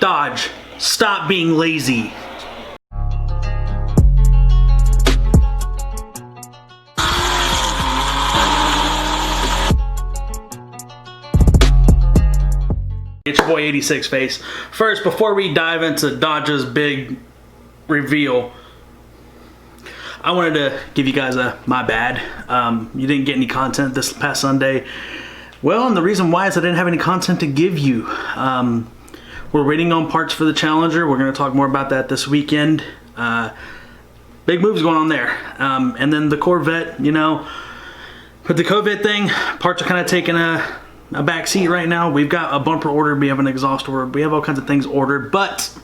Dodge, stop being lazy. It's your boy 86 Face. First, before we dive into Dodge's big reveal, I wanted to give you guys a my bad. You didn't get any content this past Sunday. Well, and the reason why is I didn't have any content to give you. We're waiting on parts for the Challenger. We're going to talk more about that this weekend. Big moves going on there. And then the Corvette, you know, with the COVID thing, parts are kind of taking a back seat right now. We've got a bumper ordered, we have an exhaust ordered, we have all kinds of things ordered, but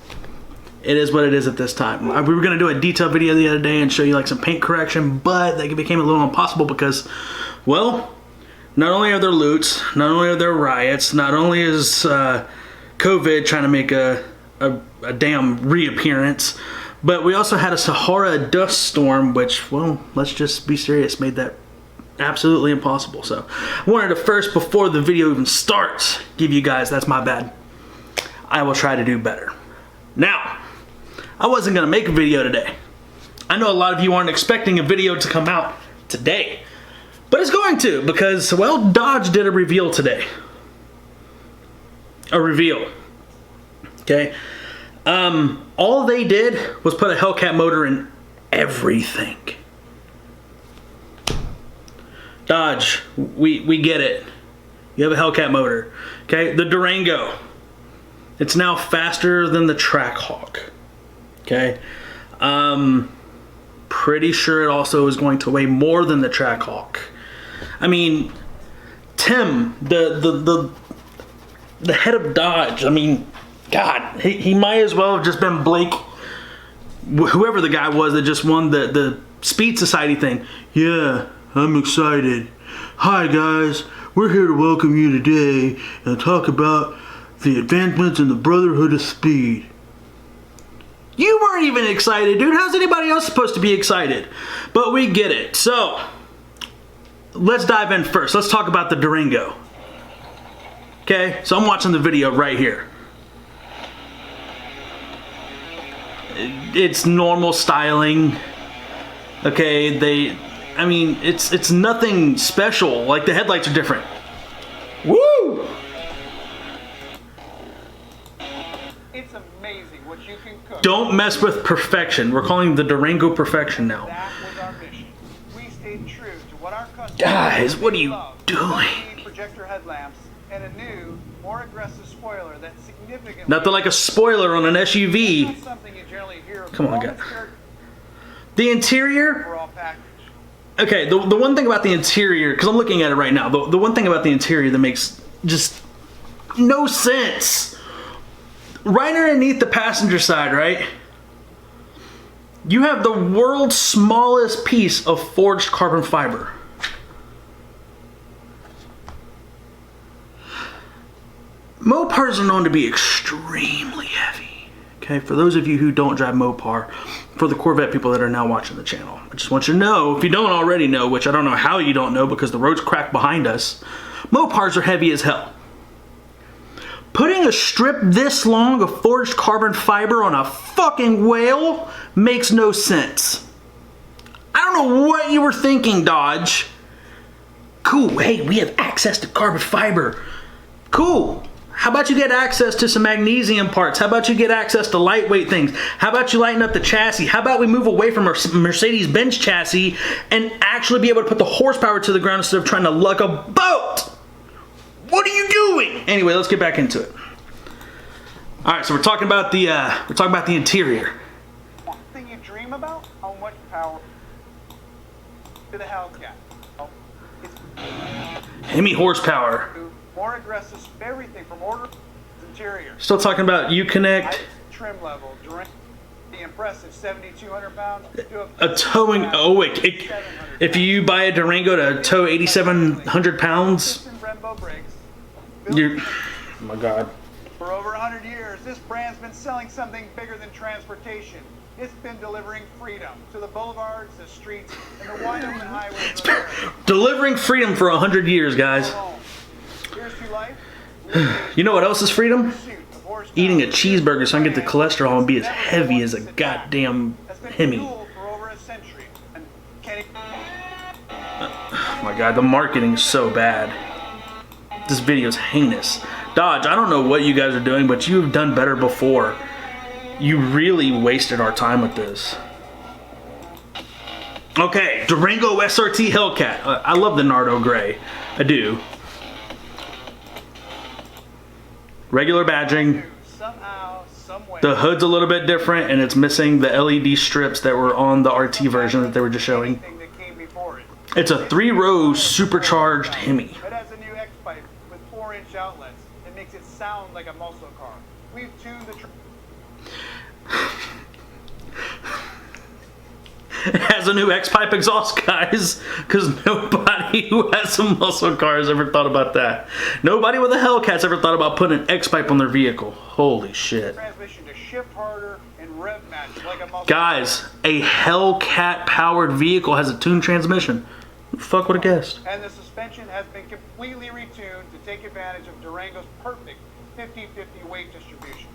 it is what it is at this time. We were going to do a detailed video the other day and show you like some paint correction, but that became a little impossible because, well, not only are there loots, not only are there riots, not only is COVID trying to make a damn reappearance, but we also had a Sahara dust storm, which, well, let's just be serious, made that absolutely impossible. So I wanted to first, before the video even starts, give you guys, that's my bad. I will try to do better. Now, I wasn't gonna make a video today. I know a lot of you aren't expecting a video to come out today, but it's going to, because, well, Dodge did a reveal today. A reveal, okay? All they did was put a Hellcat motor in everything. Dodge, we get it. You have a Hellcat motor, okay? The Durango, it's now faster than the Trackhawk, okay? Pretty sure it also is going to weigh more than the Trackhawk. I mean, Tim, the head of Dodge, I mean, God, he might as well have just been Blake, whoever the guy was that just won the Speed Society thing. Yeah, I'm excited. Hi guys, we're here to welcome you today and talk about the advancements in the Brotherhood of Speed. You weren't even excited, dude. How's anybody else supposed to be excited? But we get it. So, let's dive in first. Let's talk about the Durango. Okay, so I'm watching the video right here. It's normal styling. Okay, I mean, it's nothing special. Like, the headlights are different. Woo! It's amazing what you can cook. Don't mess with perfection. We're calling the Durango perfection now. That was our mission. We stayed true to what our customers Guys, what are you loved. doing? Projector headlamps and a new, more aggressive spoiler that significantly. Nothing like a spoiler on an SUV. Not something you generally hear of. Come on, guys. The interior. Overall package. Okay, the one thing about the interior, because I'm looking at it right now, the one thing about the interior that makes just no sense. Right underneath the passenger side, right? You have the world's smallest piece of forged carbon fiber. Mopars are known to be extremely heavy. Okay, for those of you who don't drive Mopar, for the Corvette people that are now watching the channel, I just want you to know, if you don't already know, which I don't know how you don't know because the road's cracked behind us, Mopars are heavy as hell. Putting a strip this long of forged carbon fiber on a fucking whale makes no sense. I don't know what you were thinking, Dodge. Cool, hey, we have access to carbon fiber. Cool. How about you get access to some magnesium parts? How about you get access to lightweight things? How about you lighten up the chassis? How about we move away from our Mercedes-Benz chassis and actually be able to put the horsepower to the ground instead of trying to lug a boat? What are you doing? Anyway, let's get back into it. All right, so we're talking about the interior. One thing you dream about? How much power to the Hellcat? Oh, it's Give me horsepower. more aggressive, everything from order to interior. Still talking about Uconnect. Trim level, the impressive 7,200 pounds. A towing. Oh wait, if you buy a Durango to tow 8,700 pounds, you're. Oh my God. For over 100 years, this brand's been selling something bigger than transportation. It's been delivering freedom to the boulevards, the streets, and the wide open highways. Delivering freedom for 100 years, guys. Here's to life. You know what else is freedom? horsepower. eating a cheeseburger so I can get the cholesterol and be as heavy as a goddamn Hemi. For over a century. And Oh my god, the marketing is so bad. This video is heinous. Dodge, I don't know what you guys are doing, but you've done better before. You really wasted our time with this. Okay, Durango SRT Hellcat. I love the Nardo Gray. I do. Regular badging. somehow, someway. The hood's a little bit different, and it's missing the LED strips that were on the RT version that they were just showing. That came before it. It's a 3-row supercharged Hemi. It has a new X-pipe with 4-inch outlets. It makes it sound like a muscle car. We've tuned the... It has a new X-pipe exhaust, guys, because nobody who has some muscle cars ever thought about that. Nobody with a Hellcat's ever thought about putting an X-pipe on their vehicle. Holy shit. transmission to shift harder and rev match like a muscle Guys, a Hellcat-powered vehicle has a tuned transmission. Who the fuck would have guessed? And the suspension has been completely retuned to take advantage of Durango's perfect 50-50 weight distribution.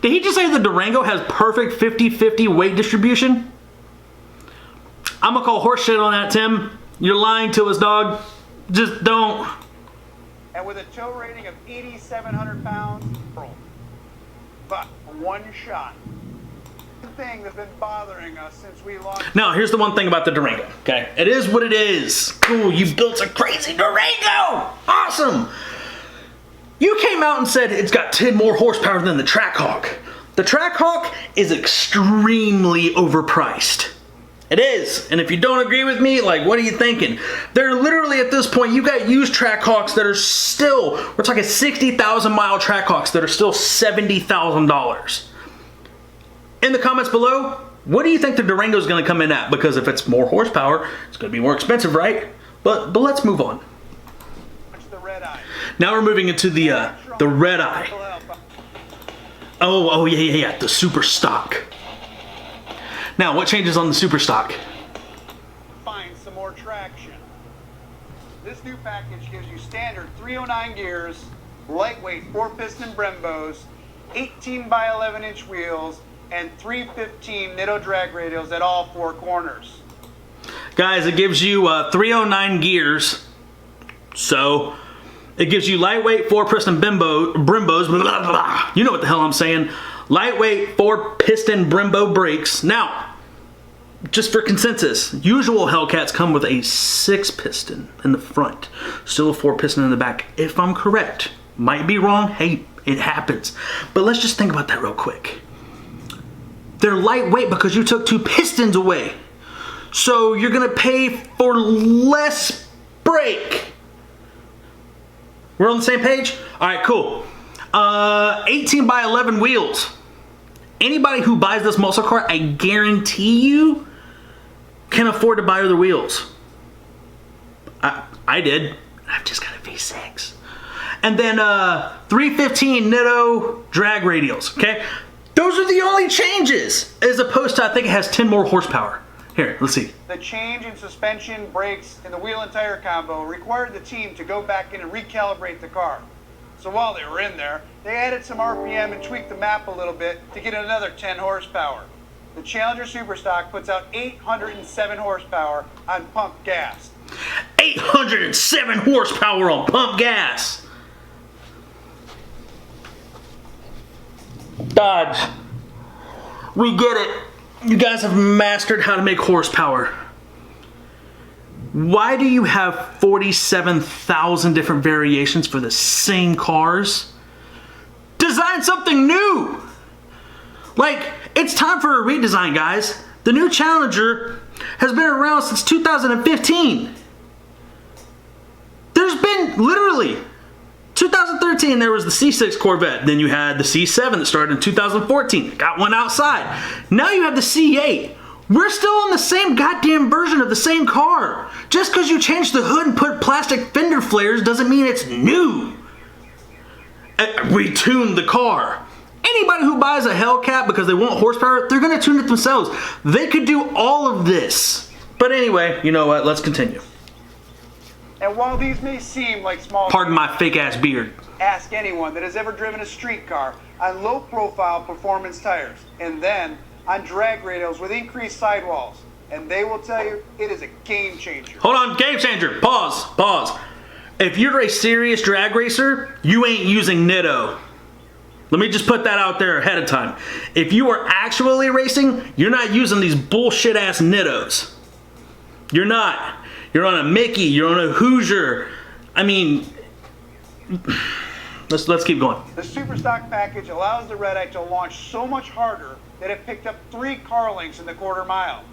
Did he just say the Durango has perfect 50-50 weight distribution? I'm gonna call horse shit on that, Tim. You're lying to us, dog. Just don't. And with a tow rating of 8,700 pounds, but one shot. The thing that's been bothering us since we launched. Now, here's the one thing about the Durango, okay? It is what it is. Cool, you built a crazy Durango! Awesome! You came out and said it's got 10 more horsepower than the Trackhawk. The Trackhawk is extremely overpriced. It is. And if you don't agree with me, like, what are you thinking? They're literally, at this point, you got used Trackhawks that are still, we're talking 60,000 mile Trackhawks that are still $70,000. In the comments below, what do you think the Durango is going to come in at? Because if it's more horsepower, it's going to be more expensive, right? But let's move on. The Redeye. Now we're moving into the Redeye. Oh yeah, the super stock. Now, what changes on the super stock? Find some more traction. This new package gives you standard 309 gears, lightweight 4-piston Brembos, 18 by 11 inch wheels, and 315 Nitto drag radials at all 4 corners. Guys, it gives you 309 gears. So, it gives you lightweight 4-piston Brembos, blah, blah, blah. You know what the hell I'm saying. Lightweight 4-piston Brembo brakes. Now, just for consensus, usual Hellcats come with a 6-piston in the front. Still a 4-piston in the back, if I'm correct. Might be wrong, hey, it happens. But let's just think about that real quick. They're lightweight because you took 2 pistons away. So you're gonna pay for less brake. We're on the same page? All right, cool. 18 by 11 wheels. Anybody who buys this muscle car, I guarantee you, can afford to buy other wheels. I did. I've just got a V6. And then 315 Nitto drag radials, okay? Those are the only changes, as opposed to, I think it has 10 more horsepower. Here, let's see. The change in suspension, brakes, and the wheel and tire combo required the team to go back in and recalibrate the car. So while they were in there, they added some RPM and tweaked the map a little bit to get another 10 horsepower. The Challenger Superstock puts out 807 horsepower on pump gas. 807 horsepower on pump gas. Dodge. We get it. You guys have mastered how to make horsepower. Why do you have 47,000 different variations for the same cars? Design something new! Like, it's time for a redesign, guys. The new Challenger has been around since 2015. There's been, literally, 2013 there was the C6 Corvette. Then you had the C7 that started in 2014. Got one outside. Now you have the C8. We're still on the same goddamn version of the same car. Just because you changed the hood and put plastic fender flares doesn't mean it's new. We tuned the car. Anybody who buys a Hellcat because they want horsepower, they're going to tune it themselves. They could do all of this. But anyway, you know what? Let's continue. And while these may seem like small... Pardon my fake ass beard. Ask anyone that has ever driven a street car on low-profile performance tires, and then on drag radials with increased sidewalls, and they will tell you it is a game changer. Hold on, game changer. Pause. If you're a serious drag racer, you ain't using Nitto. Let me just put that out there ahead of time. If you are actually racing, you're not using these bullshit ass Nittos. You're not. You're on a Mickey, you're on a Hoosier. I mean, let's keep going. The Superstock package allows the Redeye to launch so much harder that it picked up 3 car lengths in the quarter mile.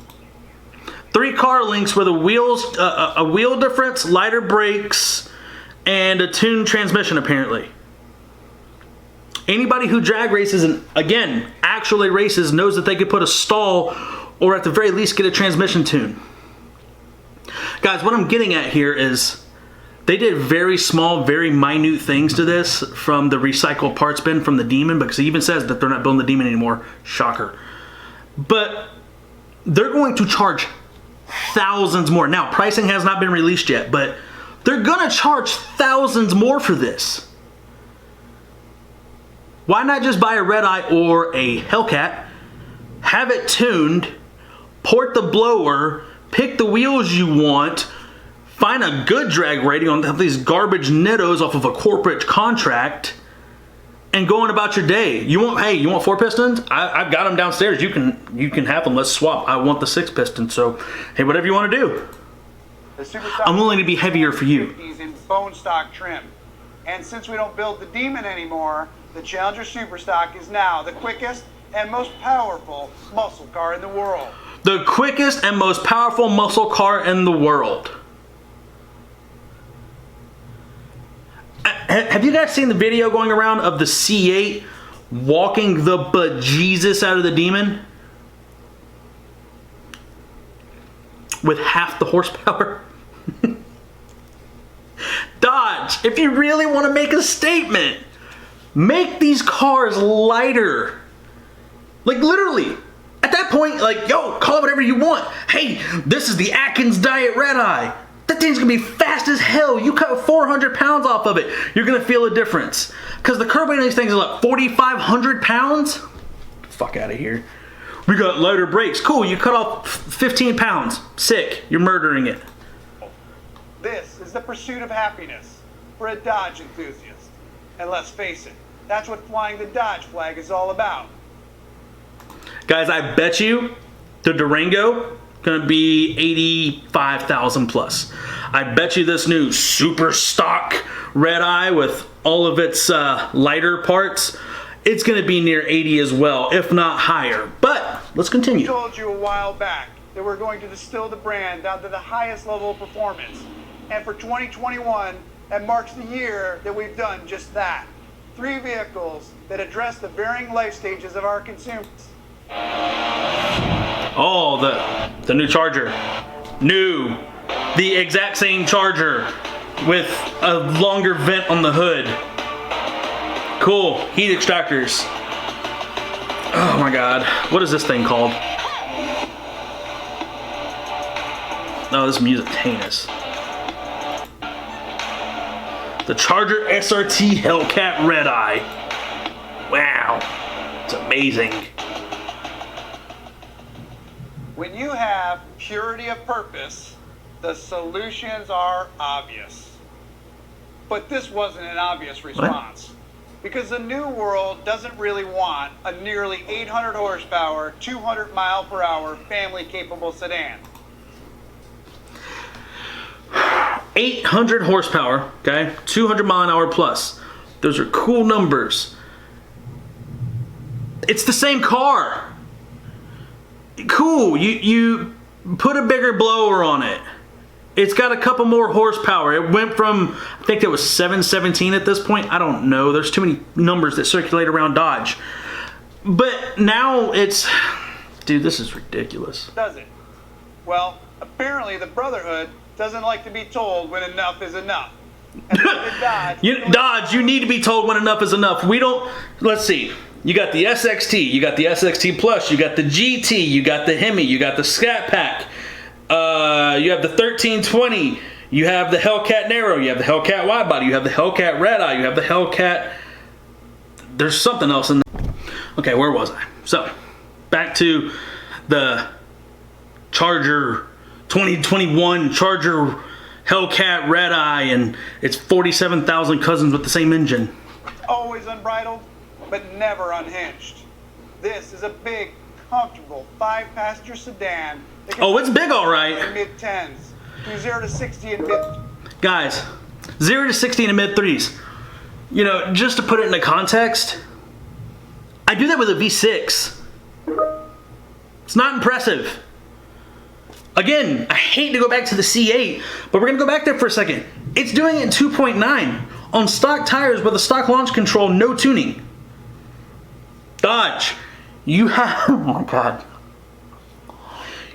3 car lengths with a wheel difference, lighter brakes, and a tuned transmission apparently. Anybody who drag races and again actually races knows that they could put a stall or at the very least get a transmission tune. Guys, what I'm getting at here is they did very small, very minute things to this from the recycled parts bin from the Demon, because it even says that they're not building the Demon anymore. Shocker. But they're going to charge thousands more. Now, pricing has not been released yet, but they're going to charge thousands more for this. Why not just buy a Redeye or a Hellcat, have it tuned, port the blower, pick the wheels you want, find a good drag rating on these garbage Nittos off of a corporate contract, and go on about your day. You want 4 pistons? I've got them downstairs. You can have them. Let's swap. I want the 6 piston. So hey, whatever you want to do. I'm willing to be heavier for you. In bone stock trim, and since we don't build the Demon anymore, the Challenger Superstock is now the quickest and most powerful muscle car in the world. The quickest and most powerful muscle car in the world. Have you guys seen the video going around of the C8 walking the bejesus out of the Demon? With half the horsepower? Dodge, if you really want to make a statement, make these cars lighter. Like literally. At that point, like, yo, call it whatever you want. Hey, this is the Atkins Diet Redeye. That thing's gonna be fast as hell. You cut 400 pounds off of it, you're gonna feel a difference. Because the curb weight on these things is like 4,500 pounds? Fuck out of here. We got lighter brakes. Cool, you cut off 15 pounds. Sick, you're murdering it. This is the pursuit of happiness for a Dodge enthusiast. And let's face it, that's what flying the Dodge flag is all about. Guys, I bet you the Durango gonna be 85,000 plus. I bet you this new super stock Redeye with all of its lighter parts, it's gonna be near 80 as well, if not higher. But let's continue. I told you a while back that we're going to distill the brand down to the highest level of performance. And for 2021, that marks the year that we've done just that. 3 vehicles that address the varying life stages of our consumers. Oh, the new Charger. The exact same Charger with a longer vent on the hood. Cool, heat extractors. Oh my God, what is this thing called? Oh, this music's heinous. The Charger SRT Hellcat Redeye. Wow, it's amazing. When you have purity of purpose, the solutions are obvious. But this wasn't an obvious response. What? Because the new world doesn't really want a nearly 800 horsepower, 200 mile per hour family capable sedan. 800 horsepower, okay? 200 mile an hour plus. Those are cool numbers. It's the same car. Cool, you put a bigger blower on it. It's got a couple more horsepower. It went from, I think it was 717 at this point. I don't know. There's too many numbers that circulate around Dodge. But now it's, dude, this is ridiculous. Does it? Well, apparently the Brotherhood doesn't like to be told when enough is enough. And Dodge, you need to be told when enough is enough. We don't, let's see. You got the SXT, you got the SXT Plus, you got the GT, you got the Hemi, you got the Scat Pack, you have the 1320, You have the Hellcat Narrow, you have the Hellcat Wide Body, you have the Hellcat Redeye, you have the Hellcat... There's something else in there. Okay, where was I? So, back to the Charger 2021 Charger Hellcat Redeye, and it's 47,000 cousins with the same engine. Always unbridled, but never unhinged. This is a big, comfortable 5-passenger sedan. Oh, it's big, all right. Mid-10s, from 0 to 60 in mid. Guys, 0 to 60 in the mid-3s. You know, just to put it into context, I do that with a V6. It's not impressive. Again, I hate to go back to the C8, but we're gonna go back there for a second. It's doing it in 2.9 on stock tires with a stock launch control, no tuning. Dodge, you have, oh my God.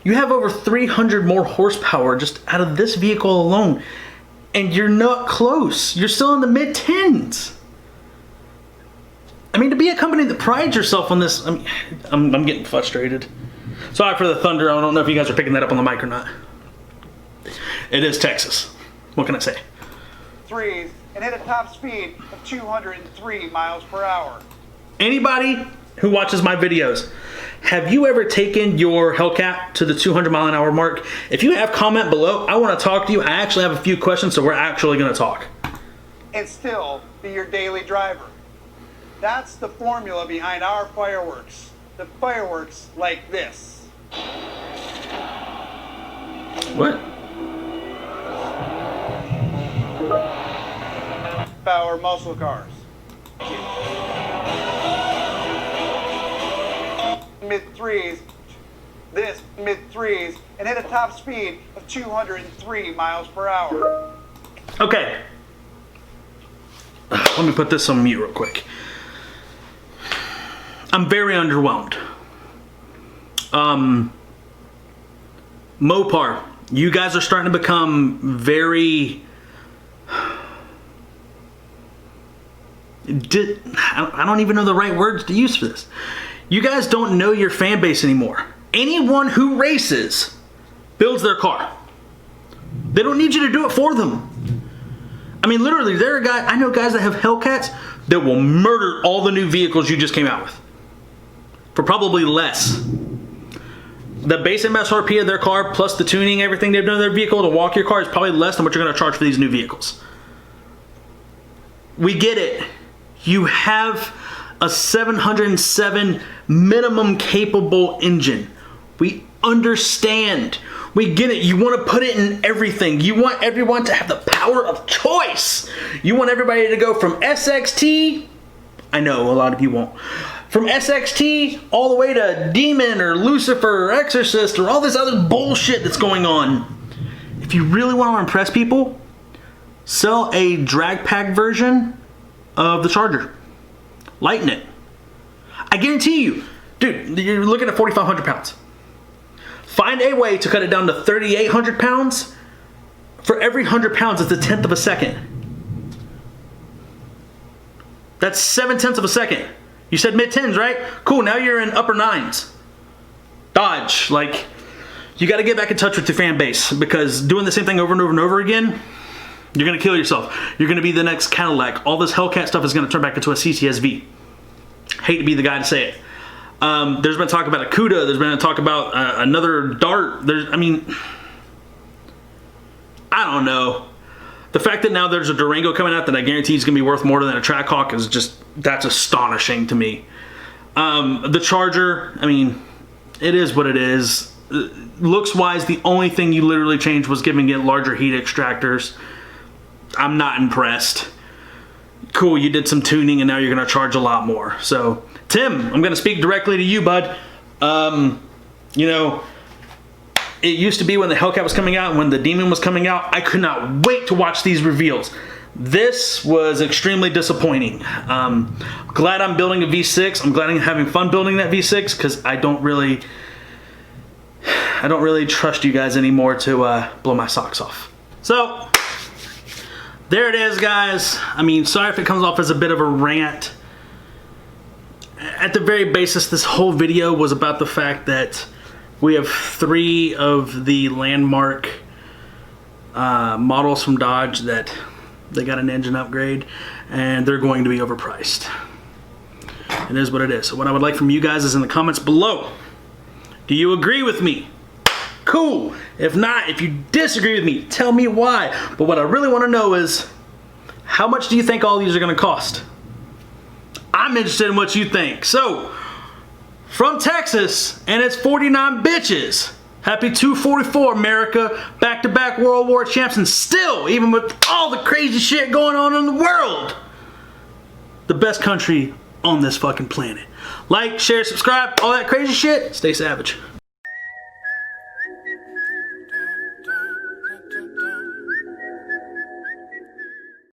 You have over 300 more horsepower just out of this vehicle alone, and you're not close. You're still in the mid-10s. I mean, to be a company that prides yourself on this, I'm getting frustrated. Sorry for the thunder. I don't know if you guys are picking that up on the mic or not. It is Texas. What can I say? 3s and hit a top speed of 203 miles per hour. Anybody who watches my videos, have you ever taken your Hellcat to the 200 mile an hour mark? If you have, comment below. I want to talk to you. I actually have a few questions, so we're actually going to talk. And still be your daily driver. That's the formula behind our fireworks. The fireworks like this. What? Power muscle cars. Mid-3s, this mid-3s, and hit a top speed of 203 miles per hour. Okay. Let me put this on mute real quick. I'm very underwhelmed. Mopar, you guys are starting to become very... I don't even know the right words to use for this. You guys don't know your fan base anymore. Anyone who races builds their car. They don't need you to do it for them. I mean, literally, I know guys that have Hellcats that will murder all the new vehicles you just came out with for probably less. The base MSRP of their car plus the tuning, everything they've done to their vehicle to walk your car is probably less than what you're going to charge for these new vehicles. We get it. You have a 707 minimum capable engine. We understand. We get it. You want to put it in everything. You want everyone to have the power of choice. You want everybody to go from SXT, I know a lot of you won't, from SXT all the way to Demon or Lucifer or Exorcist or all this other bullshit that's going on. If you really want to impress people, sell a drag pack version of the Charger. Lighten it. I guarantee you, dude, you're looking at 4,500 pounds. Find a way to cut it down to 3,800 pounds. For every 100 pounds, it's a tenth of a second. That's 7/10 of a second. You said mid-10s, right? Cool, now you're in upper 9s. Dodge, like, you got to get back in touch with your fan base, because doing the same thing over and over and over again, you're going to kill yourself. You're going to be the next Cadillac. All this Hellcat stuff is going to turn back into a CCSV. Hate to be the guy to say it. There's been talk about a CUDA. There's been talk about another Dart. I mean, I don't know. The fact that now there's a Durango coming out that I guarantee is going to be worth more than a Trackhawk is just, that's astonishing to me. The Charger, I mean, it is what it is. Looks-wise, the only thing you literally changed was giving it larger heat extractors. I'm not impressed. Cool, you did some tuning and now you're going to charge a lot more. So, Tim, I'm going to speak directly to you, bud. You know, it used to be when the Hellcat was coming out and when the Demon was coming out, I could not wait to watch these reveals. This was extremely disappointing. Glad I'm building a V6. I'm glad I'm having fun building that V6 because I don't really trust you guys anymore to blow my socks off. So, there it is, guys. I mean, sorry if it comes off as a bit of a rant. At the very basis, this whole video was about the fact that we have 3 of the landmark models from Dodge that they got an engine upgrade, and they're going to be overpriced. It is what it is. So what I would like from you guys is in the comments below. Do you agree with me? Cool. If not, if you disagree with me, tell me why. But what I really want to know is, how much do you think all these are going to cost? I'm interested in what you think. So, from Texas, and it's 49 bitches. Happy 244, America. Back-to-back World War champs, and still, even with all the crazy shit going on in the world, the best country on this fucking planet. Like, share, subscribe, all that crazy shit. Stay savage.